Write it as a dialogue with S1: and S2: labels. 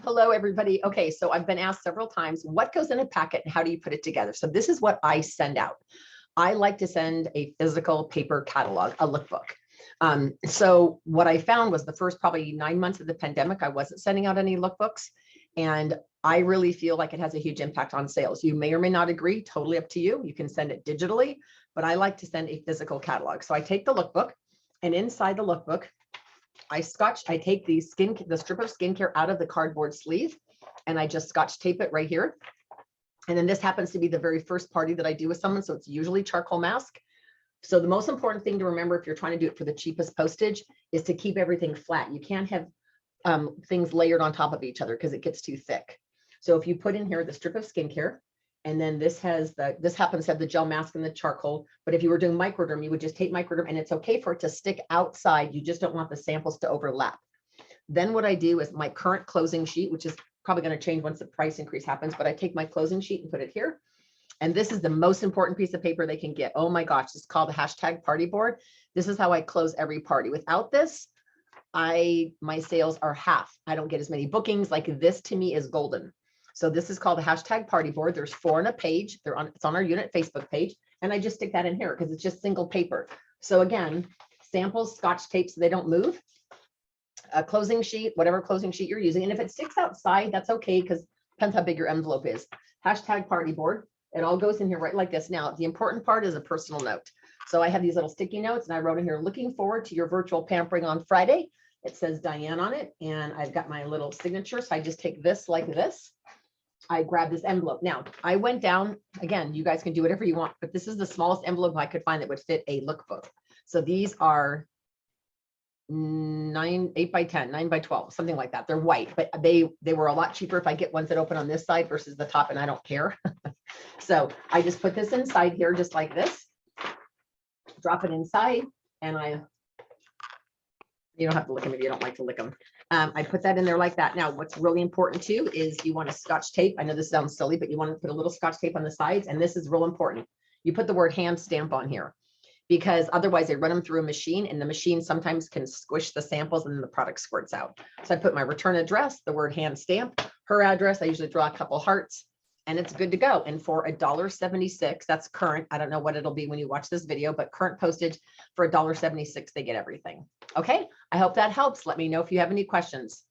S1: Hello, everybody. Okay, so I've been asked several times, what goes in a packet and how do you put it together? So this is what I send out. I like to send a physical paper catalog, a lookbook. So what I found was the first probably 9 months of the pandemic, I wasn't sending out any lookbooks. And I really feel like it has a huge impact on sales. You may or may not agree, totally up to you. You can send it digitally, but I like to send a physical catalog. So I take the lookbook, and inside the lookbook, I take the strip of skincare out of the cardboard sleeve, and I just Scotch tape it right here. And then this happens to be the very first party that I do with someone. So it's usually charcoal mask. So the most important thing to remember if you're trying to do it for the cheapest postage is to keep everything flat. You can't have things layered on top of each other because it gets too thick. So if you put in here the strip of skincare, and then this happens to have the gel mask and the charcoal, but if you were doing microderm, you would just take microderm, and it's okay for it to stick outside. You just don't want the samples to overlap. Then what I do is my current closing sheet, which is probably going to change once the price increase happens, but I take my closing sheet and put it here. And this is the most important piece of paper they can get. Oh my gosh, it's called a hashtag party board. This is how I close every party. Without this, my sales are half. I don't get as many bookings. Like, this to me is golden. So this is called a hashtag party board. There's 4 on a page. It's on our unit Facebook page. And I just stick that in here because it's just single paper. So again, samples, Scotch tape so they don't move. A closing sheet, whatever closing sheet you're using. And if it sticks outside, that's okay, because depends how big your envelope is. Hashtag party board. It all goes in here right like this. Now, the important part is a personal note. So I have these little sticky notes, and I wrote in here, looking forward to your virtual pampering on Friday. It says Diane on it, and I've got my little signature. So I just take this like this. I grab this envelope. Now, I went down, again, you guys can do whatever you want, but this is the smallest envelope I could find that would fit a lookbook. So these are 8 by 10, 9 by 12, something like that. They're white, but they were a lot cheaper if I get ones that open on this side versus the top, and I don't care. So I just put this inside here, just like this, drop it inside, and you don't have to lick them if you don't like to lick them. I put that in there like that. Now, what's really important too is you want to Scotch tape. I know this sounds silly, but you want to put a little Scotch tape on the sides. And this is real important. You put the word hand stamp on here, because otherwise they run them through a machine, and the machine sometimes can squish the samples and then the product squirts out. So I put my return address, the word hand stamp, her address. I usually draw a couple hearts, and it's good to go. And for $1.76, that's current. I don't know what it'll be when you watch this video, but current postage for $1.76, they get everything. Okay, I hope that helps. Let me know if you have any questions.